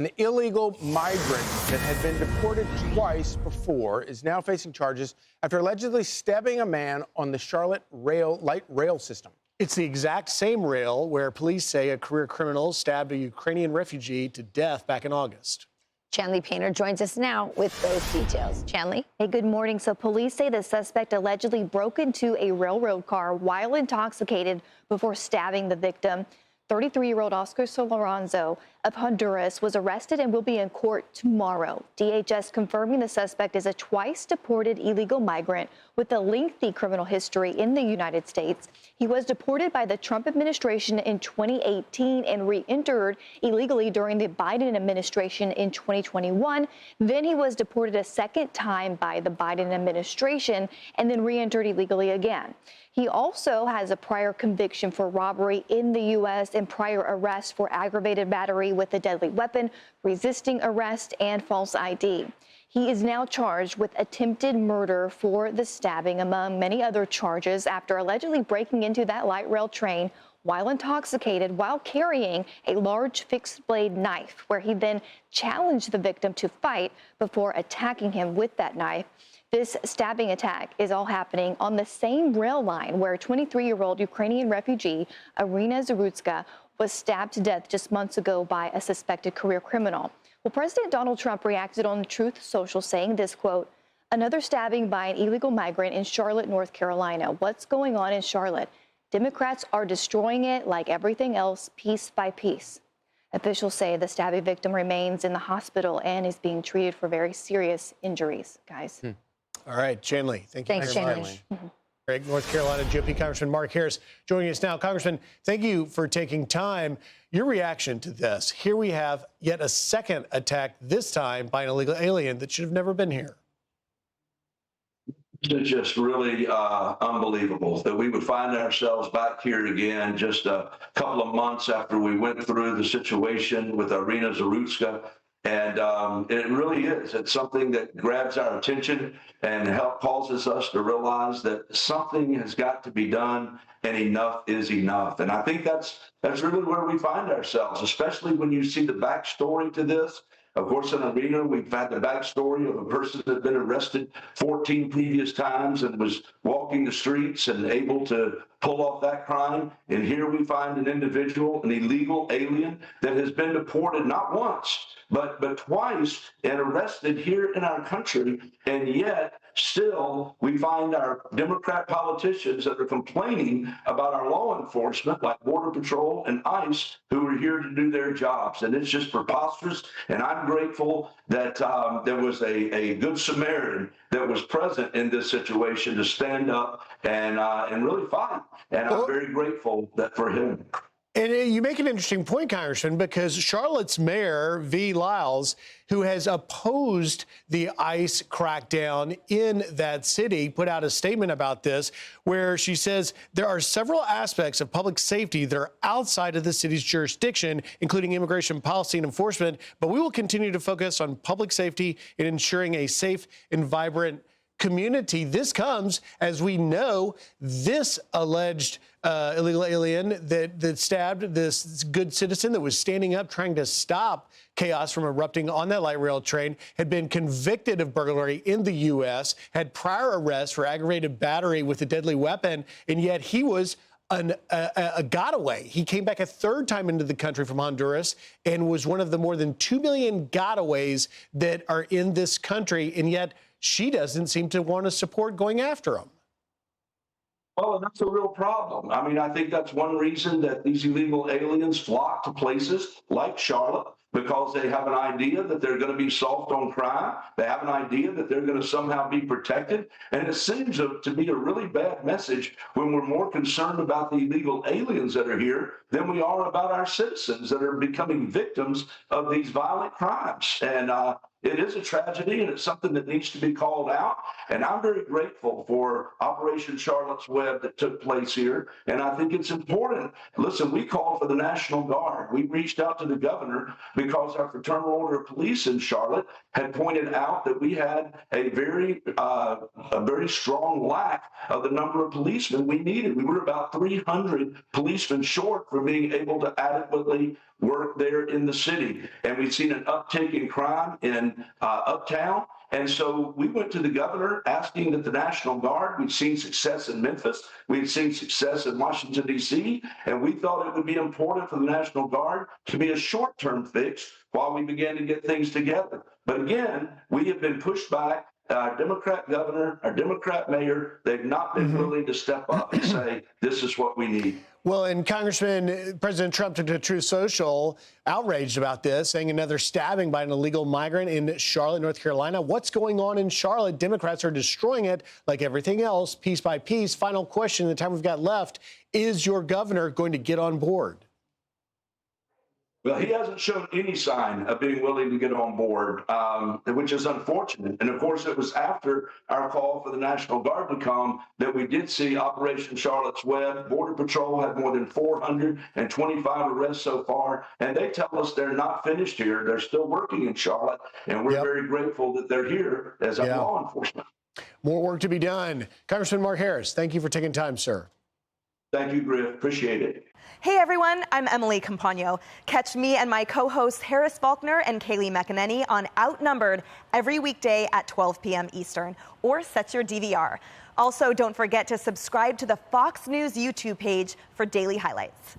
An illegal migrant that had been deported twice before is now facing charges after allegedly stabbing a man on the Charlotte light rail system. It's the exact same rail where police say a career criminal stabbed a Ukrainian refugee to death back in August. Chanley Painter joins us now with those details. Chanley? Hey, good morning. So police say the suspect allegedly broke into a railroad car while intoxicated before stabbing the victim. 33-year-old Oscar Solarzano of Honduras was arrested and will be in court tomorrow. DHS confirming the suspect is a twice-deported illegal migrant with a lengthy criminal history in the United States. He was deported by the Trump administration in 2018 and re-entered illegally during the Biden administration in 2021. Then he was deported a second time by the Biden administration and then re-entered illegally again. He also has a prior conviction for robbery in the U.S. and prior arrest for aggravated battery with a deadly weapon, resisting arrest, and false ID. He is now charged with attempted murder for the stabbing, among many other charges, after allegedly breaking into that light rail train while intoxicated, while carrying a large fixed-blade knife, where he then challenged the victim to fight before attacking him with that knife. This stabbing attack is all happening on the same rail line where 23-year-old Ukrainian refugee R-N.C was stabbed to death just months ago by a suspected career criminal. Well, President Donald Trump reacted on Truth Social saying this, quote, "Another stabbing by an illegal migrant in Charlotte, North Carolina. What's going on in Charlotte? Democrats are destroying it like everything else, piece by piece." Officials say the stabbing victim remains in the hospital and is being treated for very serious injuries, guys. All right, Chanley, thank you very much. Great. North Carolina GOP Congressman Mark Harris joining us now. Congressman, thank you for taking time. Your reaction to this. Here we have yet a second attack, this time by an illegal alien that should have never been here. It's just really unbelievable that we would find ourselves back here again just a couple of months after we went through the situation with R-N.C. And it really is. It's something that grabs our attention and causes us to realize that something has got to be done and enough is enough. And I think that's really where we find ourselves, especially when you see the backstory to this. Of course, in Arena, we've had the backstory of a person that had been arrested 14 previous times and was walking the streets and able to pull off that crime. And here we find an individual, an illegal alien, that has been deported not once, but twice and arrested here in our country. And yet, still, we find our Democrat politicians that are complaining about our law enforcement, like Border Patrol and ICE, who are here to do their jobs. And it's just preposterous. And I'm grateful that there was a good Samaritan that was present in this situation to stand up and really fight. And I'm very grateful for him. And you make an interesting point, Congressman, because Charlotte's mayor, V. Lyles, who has opposed the ICE crackdown in that city, put out a statement about this where she says there are several aspects of public safety that are outside of the city's jurisdiction, including immigration policy and enforcement, but we will continue to focus on public safety and ensuring a safe and vibrant community. This comes, as we know, this alleged illegal alien that stabbed this good citizen that was standing up trying to stop chaos from erupting on that light rail train, had been convicted of burglary in the U.S., had prior arrests for aggravated battery with a deadly weapon, and yet he was a gotaway. He came back a third time into the country from Honduras and was one of the more than 2 million gotaways that are in this country, and yet she doesn't seem to want to support going after him. Well, and that's a real problem. I mean, I think that's one reason that these illegal aliens flock to places like Charlotte, because they have an idea that they're going to be soft on crime. They have an idea that they're going to somehow be protected. And it seems to be a really bad message when we're more concerned about the illegal aliens that are here than we are about our citizens that are becoming victims of these violent crimes. And It is a tragedy, and it's something that needs to be called out. And I'm very grateful for Operation Charlotte's Web that took place here. And I think it's important. Listen, we called for the National Guard. We reached out to the governor because our Fraternal Order of Police in Charlotte had pointed out that we had a very strong lack of the number of policemen we needed. We were about 300 policemen short for being able to adequately work there in the city. And we've seen an uptick in crime in Uptown. And so we went to the governor asking that the National Guard, we've seen success in Memphis, we've seen success in Washington, D.C., and we thought it would be important for the National Guard to be a short-term fix while we began to get things together. But again, we have been pushed back. Our Democrat governor, our Democrat mayor, they've not been willing to step up and say, this is what we need. Well, and Congressman, President Trump took to Truth Social, outraged about this, saying another stabbing by an illegal migrant in Charlotte, North Carolina. What's going on in Charlotte? Democrats are destroying it like everything else, piece by piece. Final question, the time we've got left, is your governor going to get on board? Well, he hasn't shown any sign of being willing to get on board, which is unfortunate. And of course, it was after our call for the National Guard to come that we did see Operation Charlotte's Web. Border Patrol had more than 425 arrests so far, and they tell us they're not finished here. They're still working in Charlotte, and we're very grateful that they're here as a law enforcement. More work to be done. Congressman Mark Harris, thank you for taking time, sir. Thank you, Griff. Appreciate it. Hey everyone, I'm Emily Campagno. Catch me and my co-hosts Harris Faulkner and Kaylee McEnany on Outnumbered every weekday at 12 p.m. Eastern, or set your DVR. Also, don't forget to subscribe to the Fox News YouTube page for daily highlights.